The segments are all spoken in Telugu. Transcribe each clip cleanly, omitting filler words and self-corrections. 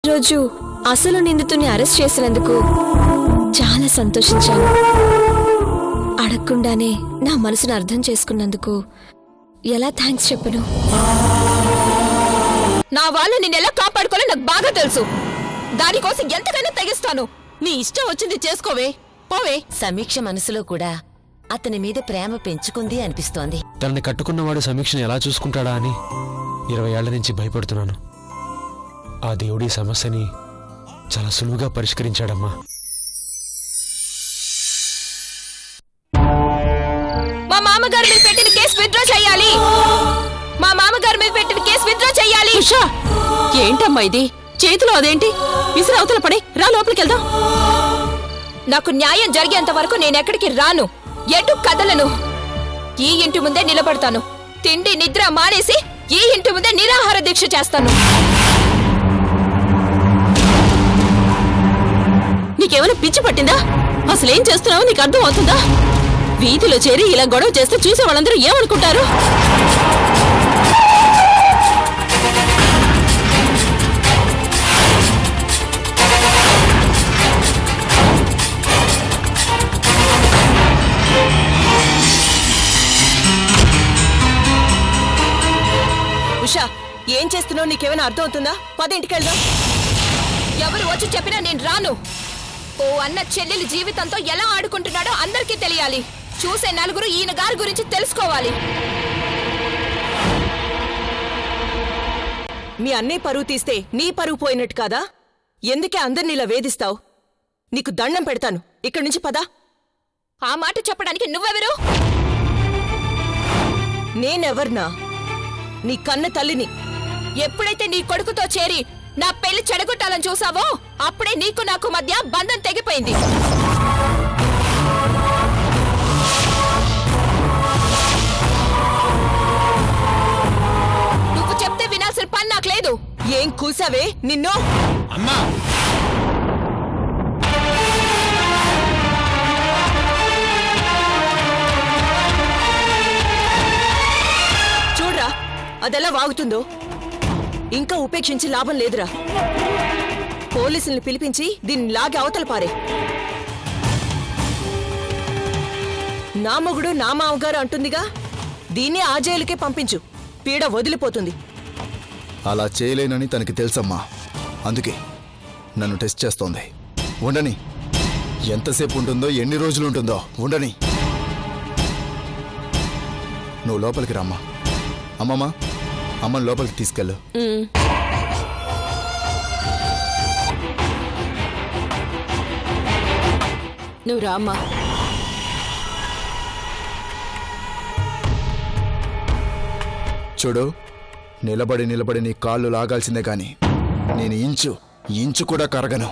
రోజు అసలు నిందితుని అరెస్ట్ చేసినందుకు చాలా సంతోషించాను. అడగకుండానే నా మనసును అర్థం చేసుకున్నందుకు ఎలా థ్యాంక్స్ చెప్పను? నా వాళ్ళు నిన్నెలా కాపాడుకోవాలో నాకు బాగా తెలుసు. దానికోసం ఎంతకైనా తెగిస్తాను. నీ ఇష్టం వచ్చింది చేసుకోవే, పోవే. సమీక్ష మనసులో కూడా అతని మీద ప్రేమ పెంచుకుంది అనిపిస్తోంది. తనని కట్టుకున్నవాడు సమీక్షను ఎలా చూసుకుంటాడా అని 20 ఏళ్ల నుంచి భయపడుతున్నాను. ఆ దేవుడి సమస్యని చాలా సులువుగా పరిష్కరించాడమ్మా. మా మామగారి మీద పెట్టిన కేసు విత్డ్రా చేయాలి. మా మామగారి మీద పెట్టిన కేసు విత్డ్రా చేయాలి. ఉషా, ఏంటమ్మా ఇది? చేతిలో అదేంటి? విసిరి అవతల పడి రా, లోపలికి వెళ్దాం. నాకు న్యాయం జరిగేంత వరకు నేనెక్కడికి రాను, ఎటు కదలను. ఈ ఇంటి ముందే నిలబడతాను. తిండి నిద్ర మానేసి ఈ ఇంటి ముందే నిరాహార దీక్ష చేస్తాను. నీకేమైనా పిచ్చి పట్టిందా? అసలేం చేస్తున్నావో నీకు అర్థం అవుతుందా? వీధిలో చేరి ఇలా గొడవ చేస్తే చూసే వాళ్ళందరూ ఏమనుకుంటారు? ఉషా, ఏం చేస్తున్నావు? నీకేమైనా అర్థం అవుతుందా? పద ఇంటికి వెళ్దాం. ఎవరు వచ్చి చెప్పినా నేను రాను. ఓ అన్న చెల్లెలి జీవితంతో ఎలా ఆడుకుంటున్నాడో అందరికీ తెలియాలి. చూసే నలుగురు ఈయన గారి గురించి తెలుసుకోవాలి. మీ అన్నీ పరువు తీస్తే నీ పరువు పోయినట్టు కాదా? ఎందుకే అందరిని ఇలా వేధిస్తావు? నీకు దండం పెడతాను. ఇక్కడి నుంచి పదా. ఆ మాట చెప్పడానికి నువ్వెవరు? నేనెవర్నా? నీ కన్న తల్లిని. ఎప్పుడైతే నీ కొడుకుతో చేరి నా పెళ్లి చెడగొట్టాలని చూసావో అప్పుడే నీకు నాకు మధ్య బంధం తెగిపోయింది. నువ్వు చెప్తే వినాల్సిన పని నాకు లేదు. ఏం కూసావే నిన్ను? అమ్మా, చూడ్రా అదెలా వాగుతుందో. ఇంకా ఉపేక్షించి లాభం లేదురా. పోలీసుల్ని పిలిపించి దీన్ని లాగి అవతల పారే. నా మొగుడు నా మామగారు అంటుందిగా, దీన్ని ఆ జైలుకే పంపించు. పీడ వదిలిపోతుంది. అలా చేయలేనని తనకి తెలుసమ్మా. అందుకే నన్ను టెస్ట్ చేస్తోంది. ఉండని. ఎంతసేపు ఉంటుందో, ఎన్ని రోజులు ఉంటుందో ఉండని. నువ్వు లోపలికి రామ్మా. అమ్మమ్మా, అమ్మని లోపలికి తీసుకెళ్ళు. నువ్వు రామ్మా. చూడు, నిలబడి నిలబడి నీ కాళ్ళు లాగాల్సిందే కాని నేను ఇంచు కూడా కరగను.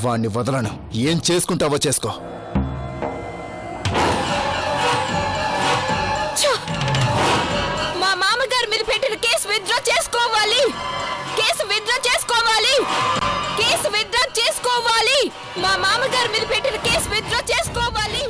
వాణ్ణి వదలను. ఏం చేసుకుంటావో చేసుకో. మా మామగారి మీద పెట్టిన కేసు విత్డ్రా చేసుకోవాలి. కేసు విత్డ్రా చేసుకోవాలి. కేసు విత్డ్రా చేసుకోవాలి. మా మామగారి మీద పెట్టిన కేసు విత్డ్రా చేసుకోవాలి.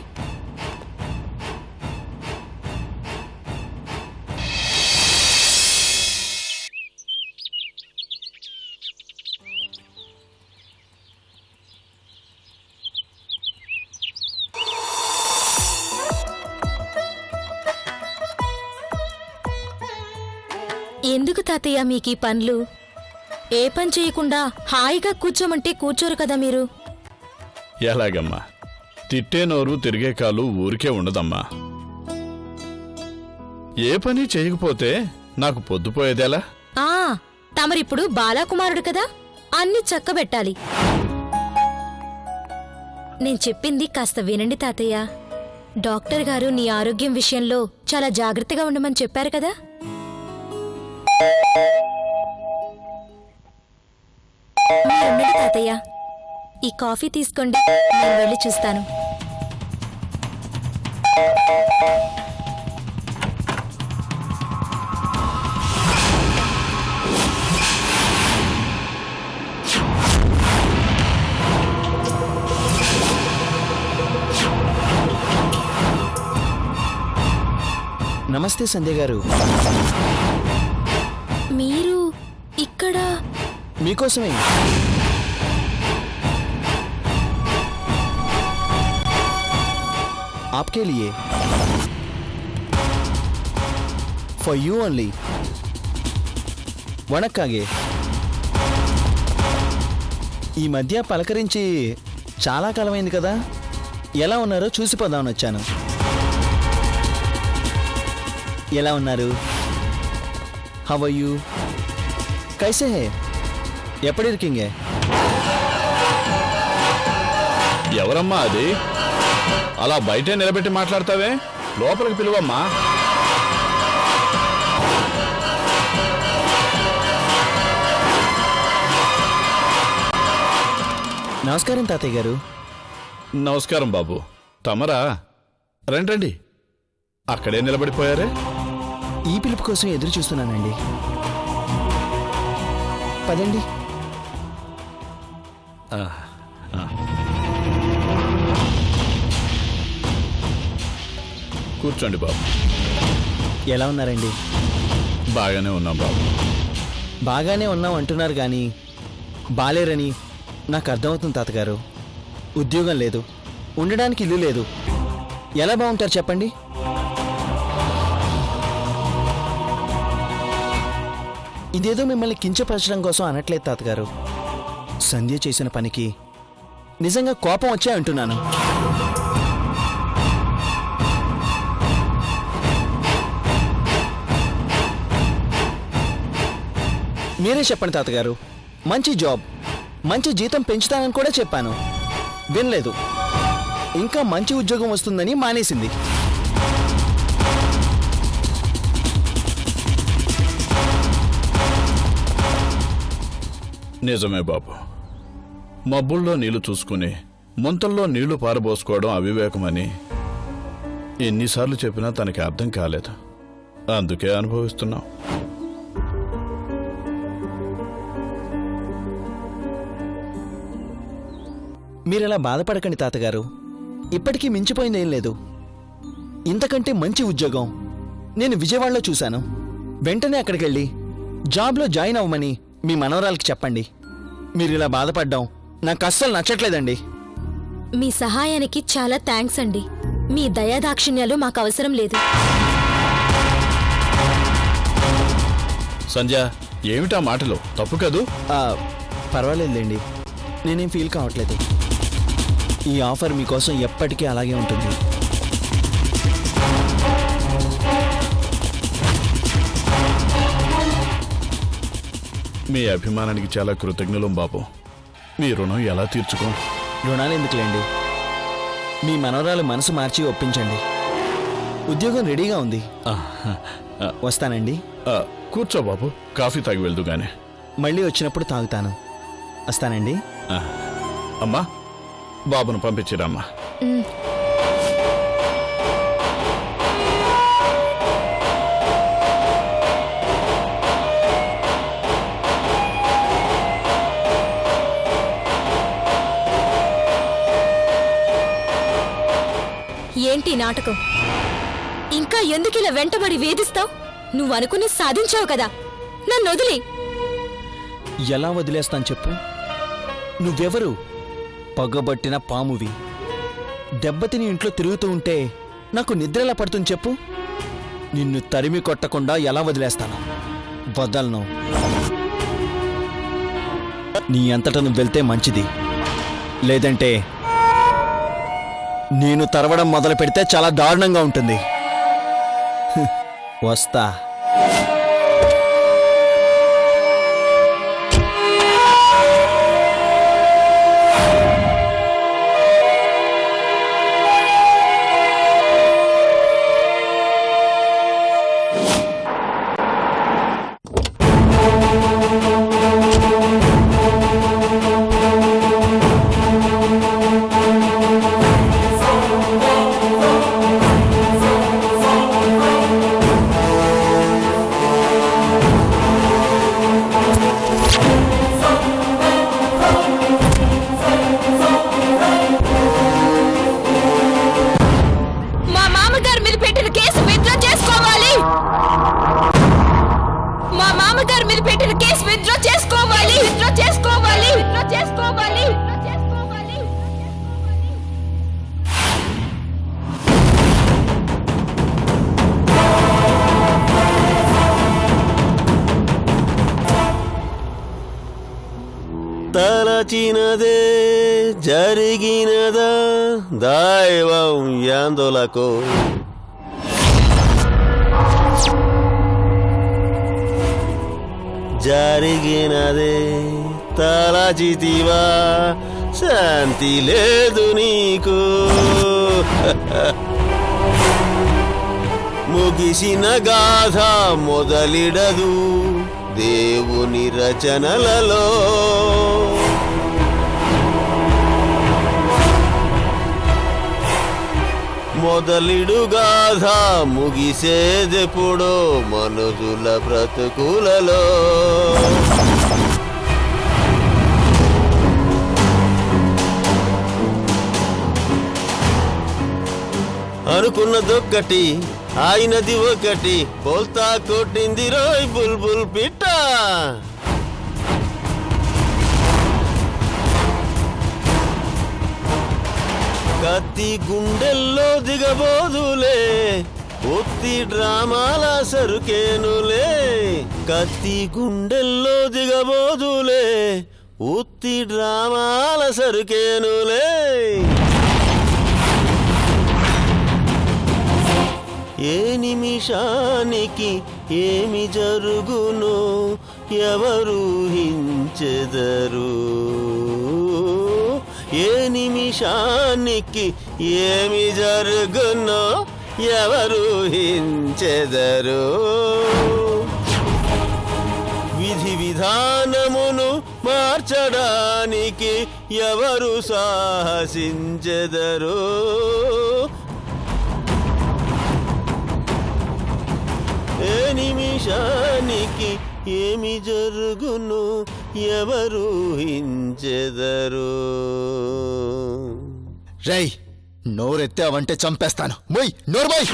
ఎందుకు తాతయ్య మీకీ పనులు? ఏ పని చేయకుండా హాయిగా కూర్చోమంటే కూర్చోరు కదా మీరు? ఎలాగమ్మా? తిట్టే నోరు తిరిగే కాలు ఊరికే ఉండదమ్మా. ఏ పని చేయకపోతే నాకు పొద్దుపోయేదేలా? తమరిప్పుడు బాలాకుమారుడు కదా, అన్ని చక్కబెట్టాలి. నేను చెప్పింది కాస్త వినండి తాతయ్య. డాక్టర్ గారు నీ ఆరోగ్యం విషయంలో చాలా జాగ్రత్తగా ఉండమని చెప్పారు కదా. మీరుండండి తాతయ్య, ఈ కాఫీ తీసుకోండి, నేను వెళ్ళి చూస్తాను. నమస్తే సంధ్య గారు. మీరు ఇక్కడ? మీకోసమే. आपके लिए, for you only. వణక్కాగే. ఈ మధ్య పలకరించి చాలా కాలమైంది కదా, ఎలా ఉన్నారో చూసిపోదామని వచ్చాను. ఎలా ఉన్నారు? How are you? కైసే హే? ఎప్పుడు ఇరికింగే? ఎవరమ్మా అది? అలా బయటే నిలబెట్టి మాట్లాడతావే, లోపలికి పిలువమ్మా. నమస్కారం తాతయ్య గారు. నమస్కారం బాబు. తమరా? రండి. అక్కడే నిలబడిపోయారే. ఈ పిలుపు కోసం ఎదురు చూస్తున్నానండి. పదండి. కూర్చోండి బాబు. ఎలా ఉన్నారండి? బాగానే ఉన్నాం బాబు. బాగానే ఉన్నాం అంటున్నారు కానీ బాలేరని నాకు అర్థమవుతుంది తాతగారు. ఉద్యోగం లేదు, ఉండడానికి ఇల్లు లేదు, ఎలా బాగుంటారు చెప్పండి? ఇదేదో మిమ్మల్ని కించపరచడం కోసం అనట్లేదు తాతగారు. సంధ్య చేసిన పనికి నిజంగా కోపం వచ్చే అంటున్నాను. మీరే చెప్పండి తాతగారు. మంచి జాబ్, మంచి జీతం పెంచుతానని కూడా చెప్పాను, వినలేదు. ఇంకా మంచి ఉద్యోగం వస్తుందని మానేసింది. నిజమే బాబు. మబ్బుల్లో నీళ్లు చూసుకుని ముంతల్లో నీళ్లు పారబోసుకోవడం అవివేకమని ఎన్నిసార్లు చెప్పినా తనకి అర్థం కాలేదు. అందుకే అనుభవిస్తున్నాం. మీరలా బాధపడకండి తాతగారు. ఇప్పటికీ మించిపోయిందేం లేదు. ఇంతకంటే మంచి ఉద్యోగం నేను విజయవాడలో చూశాను. వెంటనే అక్కడికి వెళ్ళి జాబ్లో జాయిన్ అవ్వమని మీ మనవరాలకి చెప్పండి. మీరిలా బాధపడ్డం నాకు అస్సలు నచ్చట్లేదండి. మీ సహాయానికి చాలా థ్యాంక్స్ అండి. మీ దయాదాక్షిణ్యాలు మాకు అవసరం లేదు. సంధ్య, ఏమిటా మాటలు? తప్పు కదూ? పర్వాలేదులేండి, నేనేం ఫీల్ కావట్లేదు. ఈ ఆఫర్ మీకోసం ఎప్పటికీ అలాగే ఉంటుంది. మీ అభిమానానికి చాలా కృతజ్ఞులం బాబు. మీ రుణం ఎలా తీర్చుకో? రుణాలు ఎందుకులేండి, మీ మనవరాలు మనసు మార్చి ఒప్పించండి. ఉద్యోగం రెడీగా ఉంది. వస్తానండి. కూర్చో బాబు, కాఫీ తాగి వెళ్దు గానే. మళ్ళీ వచ్చినప్పుడు తాగుతాను. వస్తానండి. అమ్మా, బాబును పంపించిరమ్మా. ఏంటి నాటకం? ఇంకా ఎందుకు ఇలా వెంటబడి వేధిస్తావు? నువ్వు అనుకుని సాధించావు కదా, నన్ను వదిలి. ఎలా వదిలేస్తాను చెప్పు? నువ్వెవరు? పగబట్టిన పామువి. దెబ్బతిని ఇంట్లో తిరుగుతూ ఉంటే నాకు నిద్ర ఎలా పడుతుంది చెప్పు? నిన్ను తరిమి కొట్టకుండా ఎలా వదిలేస్తాను? వదలను. నీ అంతటా నువ్వు వెళ్తే మంచిది, లేదంటే నేను తరవడం మొదలు పెడితే చాలా దారుణంగా ఉంటుంది. వస్తా. తలచినదే జరిగినదా దైవం యాందోలకు జరిగినదే తలచితివా శాంతి లేదు నీకు ముగిసిన గాథ మొదలిడదు దేవుని రచనలలో మొదలిడు గాథ ముగిసేదెప్పుడో మనుషుల బ్రతుకులలో అనుకున్నదొక్కటి ఆయనది ఒకటి బోల్తా కొట్టింది రోయ్ బుల్బుల్ పిట్ట కత్తి గుండెల్లో దిగబోదులే ఒత్తి డ్రామాల సరుకేనులే కత్తి గుండెల్లో దిగబోదులే ఒత్తి డ్రామాల సరుకేనులే ఏ నిమిషానికి ఏమి జరుగునో ఎవరు హించెదరు ఏ నిమిషానికి ఏమి జరుగునో ఎవరు హించెదరు విధి విధానమును మార్చడానికి ఎవరు సాహసించెదరు ఏ నిమిషానికి ఏమి జరుగును ఎవరు హించెదరు రై నోరెత్తావంటే చంపేస్తాను మొయ్ నోర్మోయ్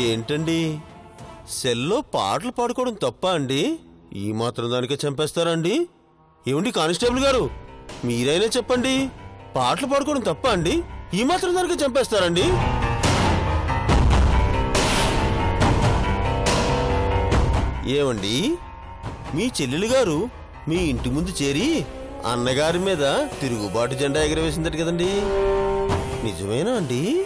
ఏంటండి సెల్లో పాటలు పాడుకోవడం తప్ప అండి ఈ మాత్రం దానికే చంపేస్తారండి ఏమండి కానిస్టేబుల్ గారు మీరైనా చెప్పండి పాటలు పాడుకోవడం తప్ప అండి ఈ మాత్రం దానికే చంపేస్తారండి ఏమండి మీ చెల్లెలు గారు మీ ఇంటి ముందు చేరి అన్నగారి మీద తిరుగుబాటు జెండా ఎగరవేసిందట కదండి నిజమేనా అండి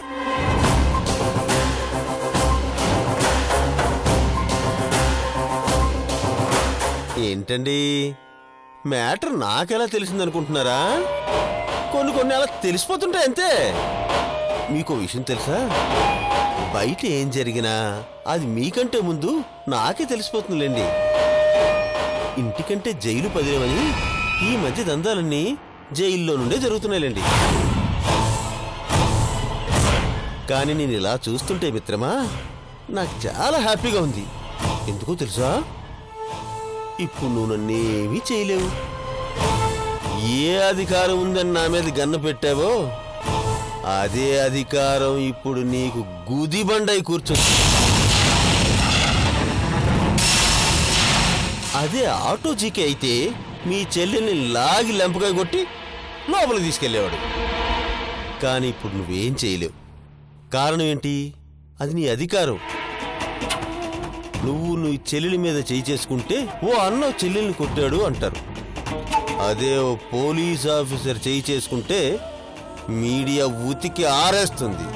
ఏంటండి మ్యాటర్ నాకెలా తెలిసిందనుకుంటున్నారా కొన్ని అలా తెలిసిపోతుంటాయి అంతే మీకు విషయం తెలుసా బయట ఏం జరిగినా అది మీకంటే ముందు నాకే తెలిసిపోతుందిలేండి ఇంటికంటే జైలు పదిలేవని ఈ మధ్య దందాలన్నీ జైల్లో నుండే జరుగుతున్నాయిలేండి కానీ నేను ఇలా చూస్తుంటే మిత్రమా నాకు చాలా హ్యాపీగా ఉంది ఎందుకో తెలుసా ఇప్పుడు నువ్వు నన్నేమీ చేయలేవు ఏ అధికారం ఉందని నా మీద గన్ను పెట్టావో అదే అధికారం ఇప్పుడు నీకు గుదిబండై కూర్చొచ్చు అదే ఆటో జీకే అయితే మీ చెల్లెల్ని లాగి లెంపకాయ కొట్టి లోపలికి తీసుకెళ్లేవాడు కానీ ఇప్పుడు నువ్వేం చేయలేవు కారణం ఏంటి అది నీ అధికారం నువ్వు నీ చెల్లెలి మీద చేయి చేసుకుంటే ఓ అన్న చెల్లెల్ని కొట్టాడు అంటారు అదే ఓ పోలీస్ ఆఫీసర్ చేయి చేసుకుంటే మీడియా ఉతికి ఆరేస్తుంది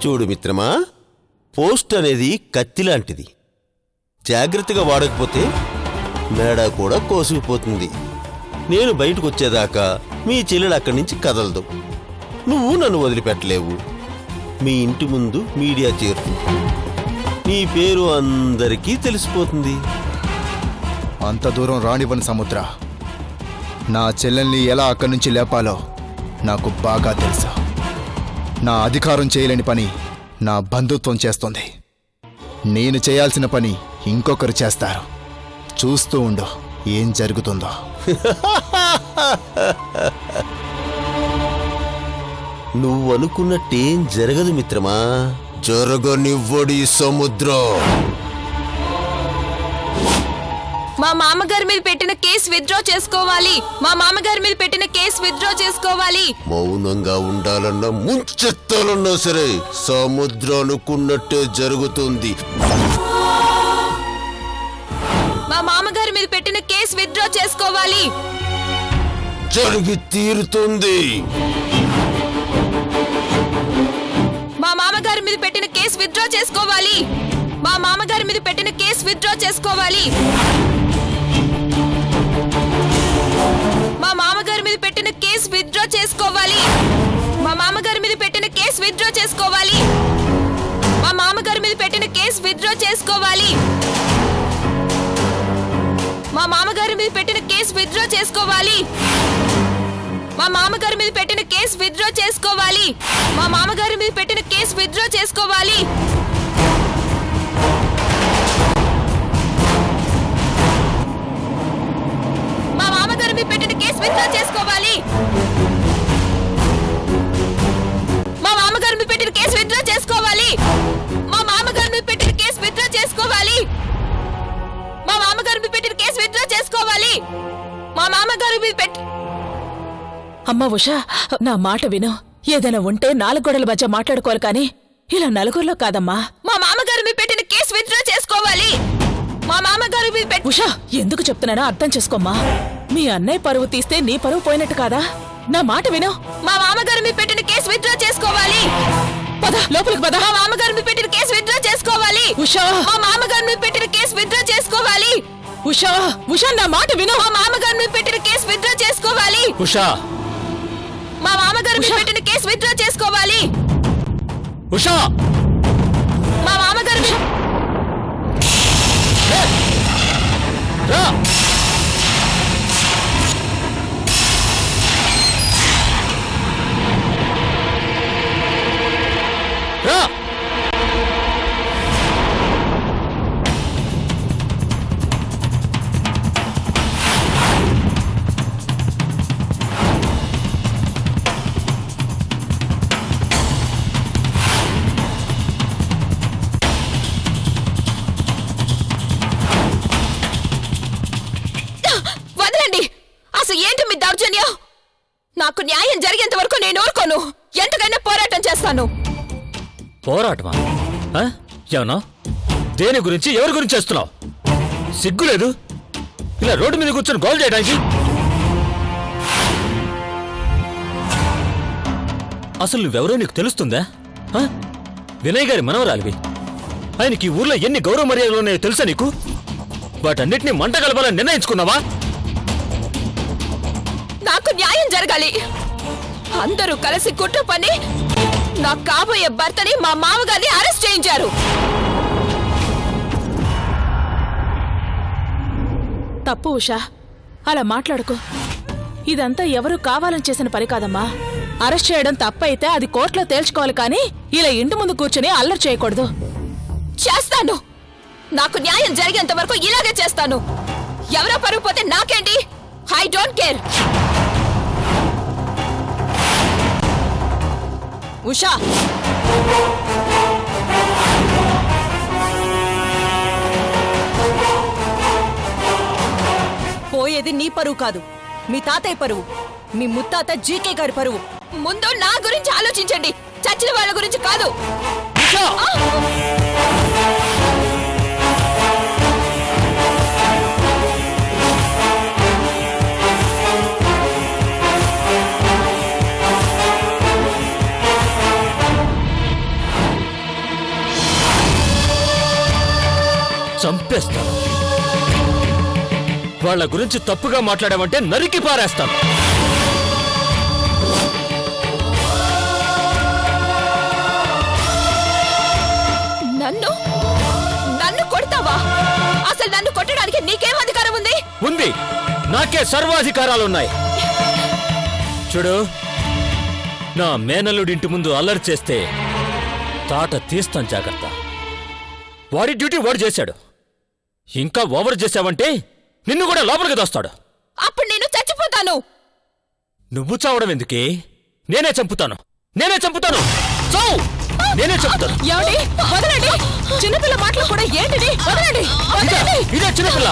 చూడు మిత్రమా పోస్ట్ అనేది కత్తి లాంటిది జాగ్రత్తగా వాడకపోతే మేడ కూడా కోసుకుపోతుంది నేను బయటకు వచ్చేదాకా మీ చెల్లెలు అక్కడి నుంచి కదలదు నువ్వు నన్ను వదిలిపెట్టలేవు మీ ఇంటి ముందు మీడియా చేరుతుంది నీ పేరు అందరికీ తెలిసిపోతుంది అంత దూరం రానివ్వని సముద్ర నా చెల్లెల్ని ఎలా అక్కడి నుంచి లేపాలో నాకు బాగా తెలుసు నా అధికారం చేయలేని పని నా బంధుత్వం చేస్తుంది నేను చేయాల్సిన పని ఇంకొకరు చేస్తారు చూస్తూ ఉండు ఏం జరుగుతుందో నువ్వు అనుకున్నట్టేం జరగదు మిత్రమా జరగనివ్వడి సముద్రం మా మామగారి మీద పెట్టిన కేసు విత్డ్రా చేసుకోవాలి. మా మామగారి మీద పెట్టిన కేసు విత్డ్రా చేసుకోవాలి. మౌనంగా ఉండాలన్నా ముంచెత్తాలన్నా సరే సముద్రానుకున్నట్టే జరుగుతుంది. మా మామగారి మీద పెట్టిన కేసు విత్డ్రా చేసుకోవాలి. జరిగి తీరుతుంది. మా మామగారి మీద పెట్టిన కేసు విత్డ్రా చేసుకోవాలి. మా మామగారి మీద పెట్టిన కేసు విత్డ్రా చేసుకోవాలి. మా మామగారి మీద పెట్టిన కేసు విత్డ్రా చేసుకోవాలి. మా మామగారి మీద పెట్టిన కేసు విత్డ్రా చేసుకోవాలి. మా మామగారి మీద పెట్టిన కేసు విత్డ్రా చేసుకోవాలి. మా మామగారి మీద పెట్టిన కేసు విత్డ్రా చేసుకోవాలి. మా మామగారి మీద పెట్టిన కేసు విత్డ్రా చేసుకోవాలి. మా మామగారి మీద పెట్టిన కేసు విత్డ్రా చేసుకోవాలి. మా మామగారి మీద పెట్టిన కేసు విత్డ్రా చేసుకోవాలి. మా మామగారి మీద పెట్టిన కేసు విత్డ్రా చేసుకోవాలి. మా మామగారి మీద పెట్టిన కేసు విత్డ్రా చేసుకోవాలి. మా మామగారి మీద పెట్టిన కేసు విత్డ్రా చేసుకోవాలి. మా మామగారి మీద పెట్టి అమ్మా ఉషా, నా మాట విను. ఏదైనా ఉంటే 4 గోడల మధ్య మాట్లాడుకోవాలి కానీ ఇలా నలుగురిలో కాదమ్మా. మా మామగారి మీద పెట్టిన కేసు విత్డ్రా చేసుకోవాలి. మా మామగారి మీద ఉషా, ఎందుకు చెప్తున్నానో అర్థం చేసుకోమ్మా. మీ అన్నయ్య పరువు తీస్తే నీ పరువు పోయినట్టు కాదా? నా మాట విను. మా మామగారి మీద పెట్టిన కేసు విత్డ్రా చేసుకోవాలి. పద లోపలికి పద. మా మామగారి మీద పెట్టిన కేసు విత్డ్రా చేసుకోవాలి. ఉషా, మా మామగారి మీద పెట్టిన కేసు విత్డ్రా చేసుకోవాలి. ఉషా, ఉషా, నా మాట విను. మా మామగారి మీద పెట్టిన కేసు విత్డ్రా చేసుకోవాలి. ఉషా, మా మామగారి మీద పెట్టిన కేసు విత్డ్రా చేసుకోవాలి. ఉషా, మా మామగారి మీద రా. రా. వదలండి. అసలు ఏంటి మీ దౌర్జన్యం? నాకు న్యాయం జరిగేంత వరకు నేను ఊరుకోను. ఎంతకైనా పోరాటం చేస్తాను. పోరాటమా? ఏమన్నా? దేని గురించి, ఎవరి గురించి చేస్తున్నావు? సిగ్గులేదు ఇలా రోడ్డు మీద కూర్చొని గోల్ చేయడానికి? అసలు నువ్వెవరో నీకు తెలుస్తుందా? వినయ్ గారి మనవరాలివి. ఆయనకి ఈ ఊర్లో ఎన్ని గౌరవ మర్యాదలు ఉన్నాయో తెలుసా నీకు? వాటన్నిటిని మంట కలపాలని నిర్ణయించుకున్నావా? నాకు న్యాయం జరగాలి. అందరూ కలిసి కుట్ర పని నా కాబోయే భర్తని, మా మామగారిని అరెస్ట్ చేయించారు. తప్పు ఉషా, అలా మాట్లాడుకో. ఇదంతా ఎవరు కావాలని చేసిన పని కాదమ్మా. అరెస్ట్ చేయడం తప్పైతే అది కోర్టులో తేల్చుకోవాలి కానీ ఇలా ఇంటి ముందు కూర్చుని అల్లరి చేయకూడదు. చేస్తాను. నాకు న్యాయం జరిగేంత వరకు ఇలాగే చేస్తాను. ఎవరో పరుగు పోతే నాకేంటి? I don't care. ఉషా, పోయేది నీ పరువు కాదు, మీ తాతయ్య పరువు, మీ ముత్తాత జీకే గారి పరువు. ముందు నా గురించి ఆలోచించండి, చచ్చిన వాళ్ళ గురించి కాదు. చంపేస్తాను. వాళ్ళ గురించి తప్పుగా మాట్లాడామంటే నరికి పారేస్తాను. నన్ను నన్ను కొడతావా? అసలు నన్ను కొట్టడానికి నీకేం అధికారం ఉంది? ఉంది, నాకే సర్వాధికారాలున్నాయి. చూడు, నా మేనల్లుడింటి ముందు అల్లరి చేస్తే తాట తీస్తాను, జాగ్రత్త. వాడి డ్యూటీ వాడు చేశాడు. ఇంకా ఓవర్ చేశావంటే నిన్ను కూడా లోపలికి దోస్తాడు. అప్పుడు నేను చచ్చిపోతాను. నువ్వు చావడం ఎందుకే? నేనే చంపుతాను. నేనే చంపుతాను. నేనే చంపుతాను. వదలండి. చిన్నపిల్ల మాటలు కూడా ఏంటిది? వదలండి. ఇదే చిన్నపిల్ల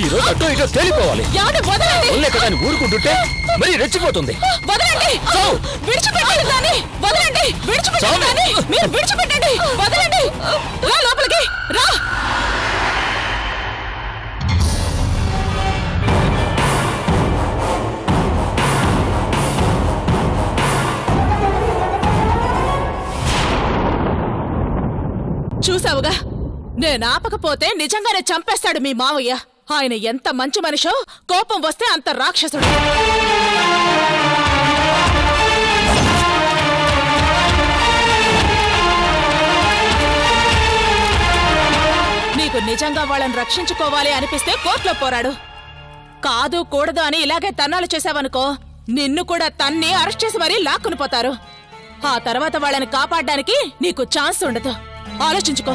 ఈ రోజు అటో ఇటో తేలిపోవాలి. వదిలే కదా అని ఊరుకుంటుంటే మరి రెచ్చిపోతుంది. వదలండి, విడిచిపెట్టండి దాన్ని, వదలండి, విడిచిపెట్టండి దాన్ని, మీరు విడిచిపెట్టండి, వదలండి, రా లోపలికి రా. చూసావుగా, నేను ఆపకపోతే నిజంగానే చంపేస్తాడు మీ మావయ్య. ఆయన ఎంత మంచి మనిషో, కోపం వస్తే అంత రాక్షసుడు. నీకు నిజంగా వాళ్ళని రక్షించుకోవాలి అనిపిస్తే కోర్టులో పోరాడు. కాదు కూడదు అని ఇలాగే తన్నాలు చేశావనుకో, నిన్ను కూడా తన్ని అరెస్ట్ చేసి మరీ లాక్కుని పోతారు. ఆ తర్వాత వాళ్ళని కాపాడడానికి నీకు ఛాన్స్ ఉండదు. ఆలోచించుకో.